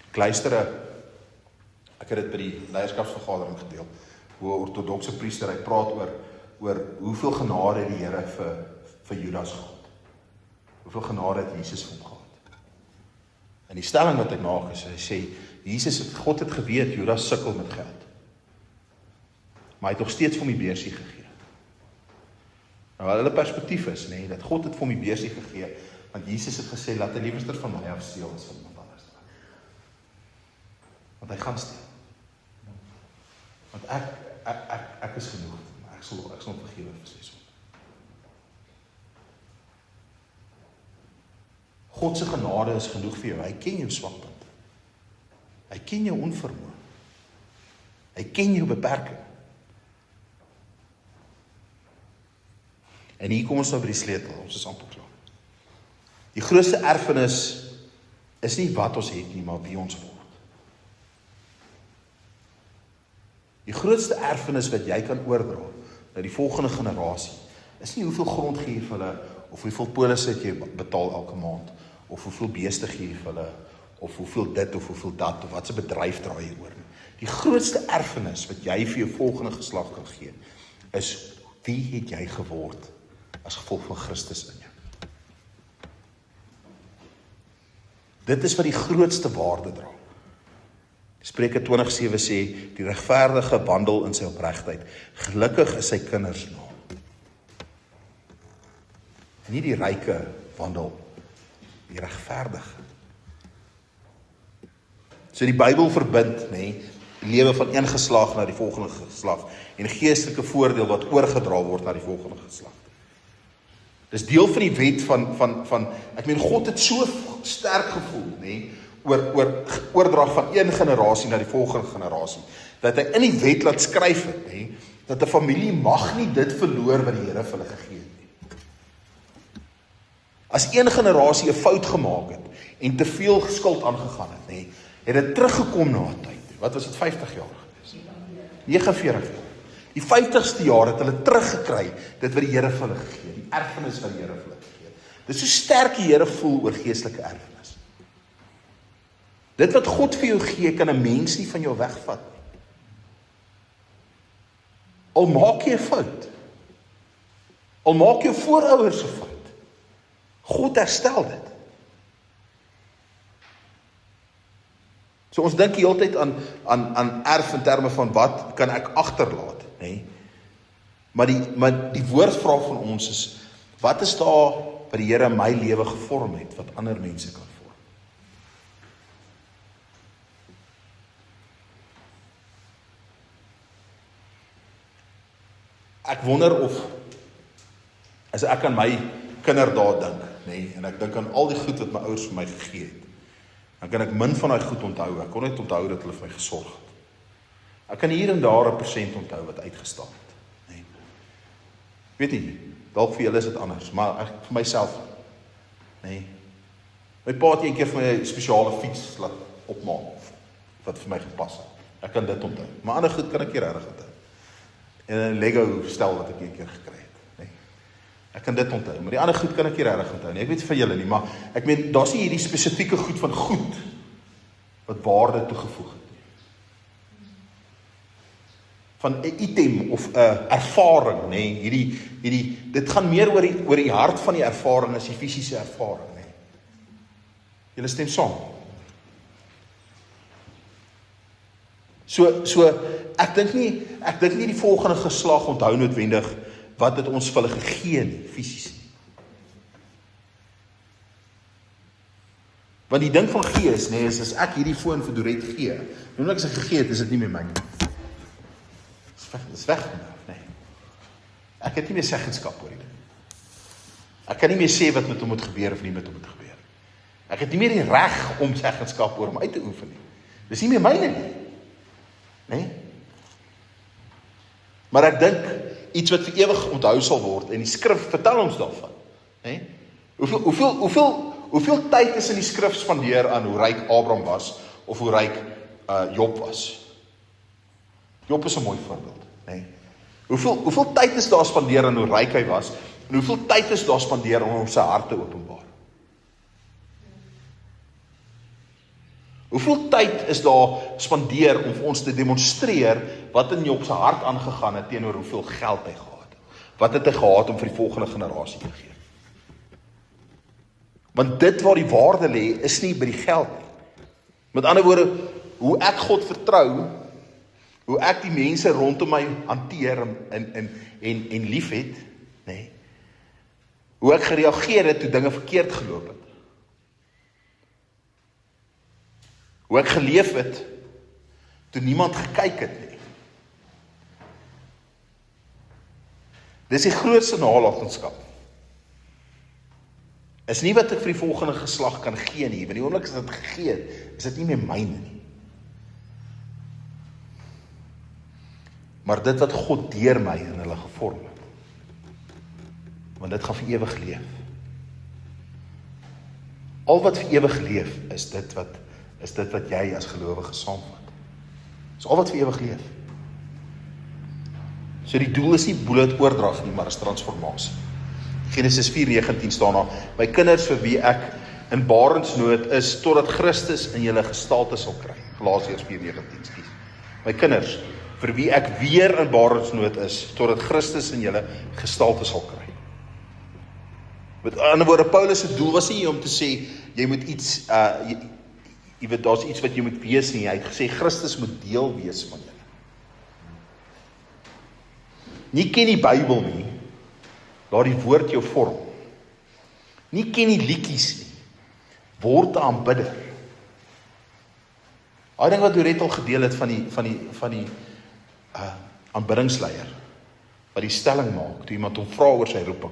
Ek luister, ek het dit by die leierskapsvergadering gedeel, hoe 'n ortodokse priester, hy praat oor hoeveel genade het die Here vir Judas gehad. Hoeveel genade het Jesus vir hom gehad. En die stelling wat ek maak is, hy sê, God het geweet, Judas sukkel met geld. Maar hy het nog steeds vir hom die beursie gegee. Nou, hulle perspektief is, nee, dat God het vir hom die besie gegee, want Jesus het gesê, laat hy liewerster van my af steel as van iemand anders. Want hy gaan steel. Want ek is genoeg, maar ek sal vergewe vir sy sonde. God se genade is genoeg vir jou, hy ken jou swakpunt. Hy ken jou onvermoë. Hy ken jou beperking. En hier kom ons nou by die sleutel, ons is amper klaar. Die grootste erfenis is nie wat ons het nie, maar wie ons word. Die grootste erfenis wat jy kan oordra na die volgende generasie, is nie hoeveel grond gee jy vir hulle, of hoeveel polisse jy betaal elke maand, of hoeveel beeste gee jy vir hulle, of hoeveel dit, of hoeveel dat, of wat se bedryf draai jy oor nie. Die grootste erfenis wat jy vir jou volgende geslag kan gee, is wie het jy geword as gevolg van Christus in jou. Dit is wat die grootste waarde dra. Spreuke 20:7 sê, die regverdige wandel in sy opregtheid. Gelukkig is sy kinders na. Nie die ryke wandel, die regverdige. So die Bybel verbind, die lewe van een geslag na die volgende geslag en geestelike voordeel wat oorgedra word na die volgende geslag. Dis deel van die wet van ek meen God het so sterk gevoel, oor oordrag van een generasie na die volgende generasie, dat hy in die wet laat skryf het, dat 'n familie mag nie dit verloor wat die Here vir hulle gegee het nie. As een generasie 'n fout gemaak het en te veel skuld aangegaan het, het dit teruggekom na 'n tyd. Wat was dit, 50 jaar gewees? 49 jaar. Die 50ste jaar het hulle teruggekry dit wat die Here vir hulle gegee het, die erfenis wat die Here vir hulle gegee het. Dit is so sterk die Here voel oor geestelike erfenis. Dit wat God vir jou gee, kan 'n mens nie van jou wegvat nie. Al maak jy 'n fout, al maak jou voorouers 'n fout, God herstel dit. So ons dink die hele tyd aan erf in terme van wat kan ek agterlaat, Maar die woord vra van ons is, wat is daar wat die Here in my lewe gevorm het, wat ander mense kan vorm? Ek wonder of, as ek aan my kinderdae dink, en ek dink aan al die goed wat my ouers vir my gegee het, dan kan ek min van daai goed onthou. Ek kon net onthou dat hulle vir my gesorg het. Ek kan hier en daar 'n% onthou wat uitgestaan het. Weet nie, dalk vir julle is dit anders, maar vir myself, My pa het een keer vir my 'n spesiale fiets laat opmaak, wat vir my gepas het. Ek kan dit onthou, maar ander goed kan ek nie regtig onthou. En 'n Lego stel wat ek een keer gekry het. Ek kan dit onthou, maar die ander goed kan ek nie regtig onthou nie. Ek weet vir julle nie, maar ek meen, daar's nie hierdie spesifieke goed van goed wat waarde toegevoeg het. Van 'n item of 'n ervaring, dit gaan meer oor die hart van die ervaring as die fisiese ervaring, Julle stem saam. So ek dink nie die volgende geslag onthou noodwendig wat het ons vir hulle gegee nie, fisies nie. Want die ding van gee is, as ek hierdie foon vir Dorette gee, omdat ek sy gegee het, is dit nie meer myne nie. Dit is weg vandag, Ek het nie meer seggenskap oor die ding. Ek kan nie meer sê wat met hom moet gebeur of nie met hom moet gebeur. Ek het nie meer die reg om seggenskap oor hom uit te oefen nie. Dis nie meer myne nie. Maar ek dink iets wat vir ewig onthou sal word, en die skrif vertel ons daarvan. Hoeveel tyd is in die skrif spandeer aan hoe ryk Abraham was, of hoe ryk Job was? Job is 'n mooi voorbeeld, Hoeveel tyd is daar spandeer aan hoe ryk hy was, en hoeveel tyd is daar spandeer om hom sy hart te openbaar? Hoeveel tyd is daar spandeer om vir ons te demonstreer wat in Job se hart aangegaan het teenoor hoeveel geld hy gehad het? Wat het hy gehad om vir die volgende generasie te gee? Want dit waar die waarde lê, is nie by die geld nie. Met ander woorde, hoe ek God vertrou, hoe ek die mense rondom my hanteer en lief het, Hoe ek gereageer het toe dinge verkeerd geloop het. Hoe ek geleef het toe niemand gekyk het nie. Dis die grootste nalatenskap. Is nie wat ek vir die volgende geslag kan gee nie, want die oomblik as dit gegee het, is dit nie meer myne nie. Maar dit wat God deur my in hulle gevorm het, want dit gaan vir ewig leef. Al wat vir ewig leef, is dit wat jy as gelowige saamvat. Dis al wat vir ewig leef. So die doel is nie bullet oordrag nie, maar is transformasie. Genesis 4:19 staan daar, my kinders vir wie ek in barensnood is, totdat Christus in julle gestalte sal kry. Galasiërs 4:19, skies. My kinders, vir wie ek weer in barensnood is, totdat Christus in julle gestalte sal kry. Met ander woorde, Paulus se doel was nie om te sê, jy moet iets, jy weet, daar's iets wat jy moet wees nie. Hy het gesê, Christus moet deel wees van julle. Nie ken die Bybel nie, laat die woord jou vorm. Nie ken die liedjies nie, word 'n aanbidder. Daai ding wat Dorette al gedeel het van die aanbiddingsleier, wat die stelling maak, toe iemand hom vra oor sy roeping.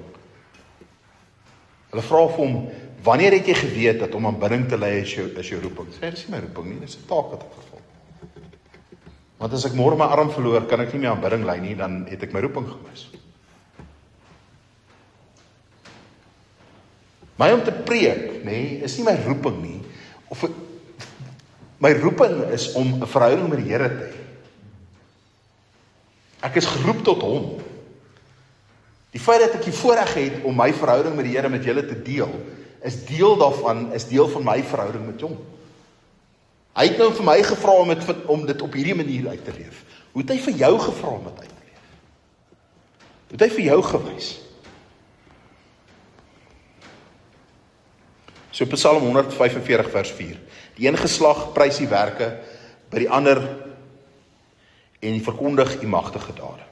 Hulle vra vir hom, wanneer het jy geweet dat om aanbidding te lei is jou roeping? Sê, dis nie my roeping nie, dis 'n taak wat ek vervul. Want as ek môre my arm verloor, kan ek nie meer aanbidding lei nie, dan het ek my roeping gemis. My om te preek, is nie my roeping nie. My roeping is om 'n verhouding met die Here te hê. Ek is geroep tot hom. Die feit dat ek die voorreg het om my verhouding met die Here met julle te deel, is deel van my verhouding met hom. Hy het nou vir my gevra om dit op hierdie manier uit te leef. Hoe het hy vir jou gevra om dit uit te leef? Hoe het hy vir jou gewys? So Psalm 145 vers 4. Die een geslag prys die werke by die ander en die verkondig u magtige dade.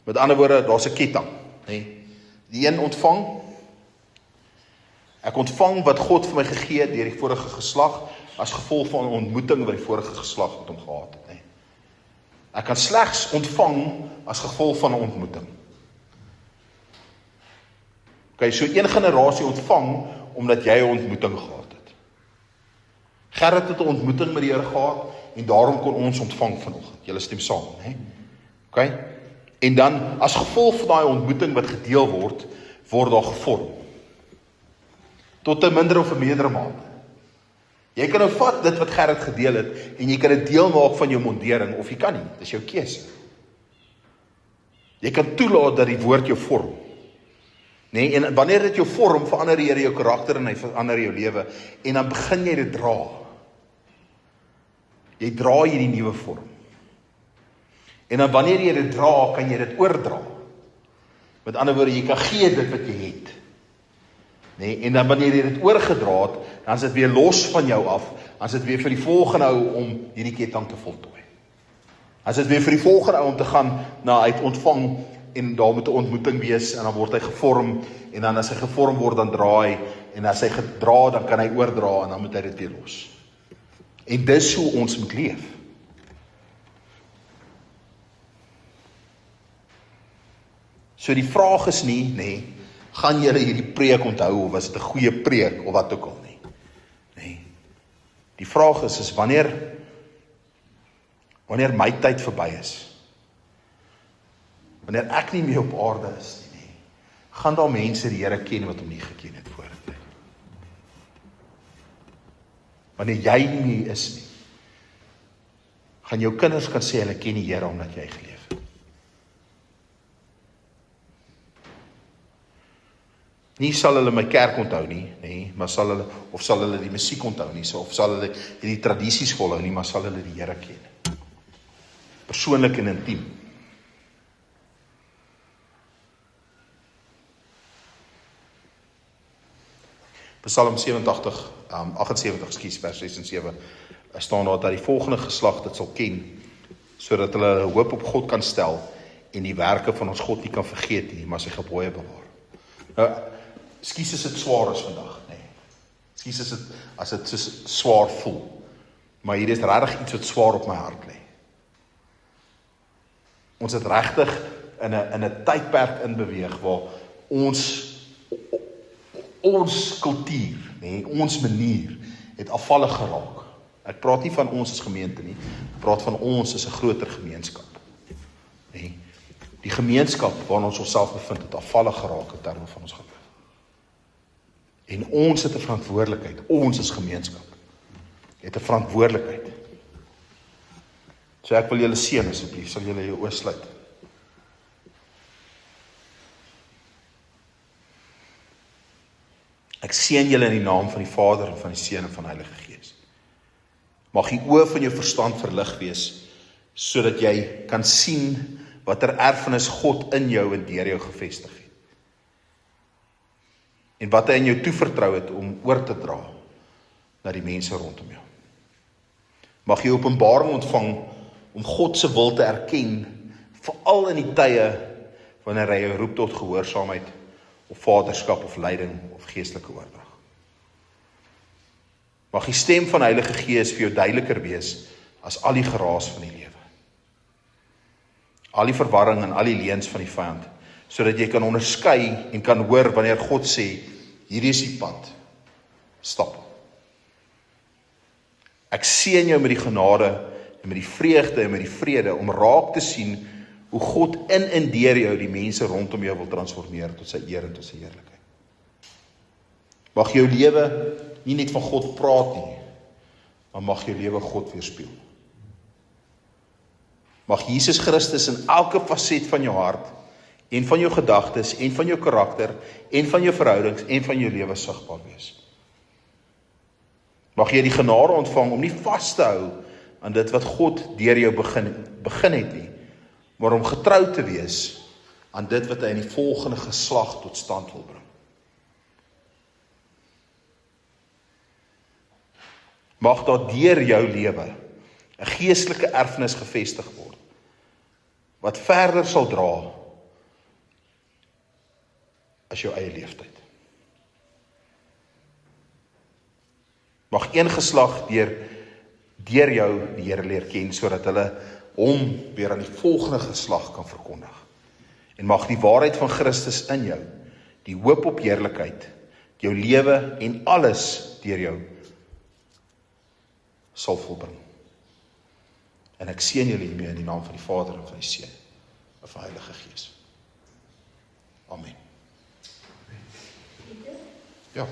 Met ander woorde, daar's 'n ketting, Die een ontvang, ek ontvang wat God vir my gegee het deur die vorige geslag, as gevolg van 'n ontmoeting wat die vorige geslag met hom gehad het. Ek kan slegs ontvang as gevolg van 'n ontmoeting. Okay, so een generasie ontvang omdat jy 'n ontmoeting gehad het. Gerrit het 'n ontmoeting met die Here gehad en daarom kon ons ontvang vanoggend. Julle stem saam, Okay? En dan as gevolg van daai ontmoeting wat gedeel word daar gevorm. Tot 'n minder of 'n meerdere mate. Jy kan nou vat dit wat Gerrit gedeel het en jy kan dit deel maak van jou mondering of jy kan nie. Dis jou keuse. Jy kan toelaat dat die woord jou vorm. En wanneer dit jou vorm, verander die Here jou karakter en hy verander jou lewe en dan begin jy dit dra. Jy dra hierdie nuwe vorm. En dan wanneer jy dit dra, kan jy dit oordra. Met ander woorde, jy kan gee dit wat jy het. En dan wanneer jy dit oorgedra het, dan is dit weer los van jou af, dan is dit weer vir die volgende ou om hierdie ketting te voltooi. Dan is dit weer vir die volgende ou om te gaan na uit ontvang en daar moet 'n ontmoeting wees en dan word hy gevorm en dan as hy gevorm word dan dra hy en as hy gedra dan kan hy oordra en dan moet hy dit weer los. En dis hoe ons moet leef. So die vraag is nie, gaan julle hierdie preek onthou of was dit 'n goeie preek of wat ook al nie. Die vraag is wanneer my tyd verby is. Wanneer ek nie meer op aarde is nie, gaan daar mense die Here ken wat hom nie geken het vorentoe. Wanneer jy nie meer is nie, gaan jou kinders kan sê hulle ken die Here omdat jy geleef het. Nie sal hulle my kerk onthou nie, maar sal hulle die musiek onthou nie, of sal hulle die tradisies volhou nie, maar sal hulle die Here ken. Persoonlik en intiem. Psalm 78, vers 6 en 7, staan daar dat die volgende geslag dit sal ken, sodat hulle hoop op God kan stel en die werke van ons God nie kan vergeet nie, maar sy gebooie bewaar. Ekskuus as dit swaar is vandag, nee. Ekskuus as dit so swaar voel. Maar hier is regtig iets wat swaar op my hart lê. Ons het regtig in 'n tydperk inbeweeg waar ons kultuur, nee, ons manier het afvallig geraak. Ek praat nie van ons as gemeente nie, ek praat van ons as 'n groter gemeenskap. Nee, die gemeenskap waarin ons onsself bevind het afvallig geraak in terme van ons geloof. En ons het 'n verantwoordelikheid, ons as gemeenskap het 'n verantwoordelikheid. So ek wil julle seën asseblief, sal julle jou oë sluit. Ek seën julle in die naam van die Vader en van die Seun en van die Heilige Gees. Mag die oë van jou verstand verlig wees, sodat jy kan sien watter erfenis God in jou en deur jou gevestig het. En wat hy in jou toevertrou het om oor te dra na die mense rondom jou. Mag jy openbaring ontvang om God se wil te erken, veral in die tye wanneer hy jou roep tot gehoorsaamheid of vaderskap of leiding of geestelike oordrag. Mag die stem van die Heilige Gees vir jou duideliker wees as al die geraas van die lewe. Al die verwarring en al die leuns van die vyand, sodat jy kan onderskei en kan hoor wanneer God sê, hierdie is die pad, stap. Ek seën jou met die genade en met die vreugde en met die vrede om raak te sien hoe God in en deur jou die mense rondom jou wil transformeer tot sy eer en tot sy heerlikheid. Mag jou lewe nie net van God praat nie, maar mag jou lewe God weerspieël. Mag Jesus Christus in elke faset van jou hart en van jou gedagtes en van jou karakter en van jou verhoudings en van jou lewe sigbaar wees. Mag jy die genade ontvang om nie vas te hou aan dit wat God deur jou begin het nie, maar om getrou te wees aan dit wat hy in die volgende geslag tot stand wil bring. Mag daar deur jou lewe 'n geestelike erfenis gevestig word, wat verder sal dra as jou eie leeftyd. Mag een geslag deur jou die Here leer ken, sodat hulle hom weer aan die volgende geslag kan verkondig. En mag die waarheid van Christus in jou, die hoop op heerlikheid, jou lewe en alles deur jou sal volbring. En ek seën julle hiermee in die naam van die Vader en van die Seun en van die Heilige Gees. Amen. Ja.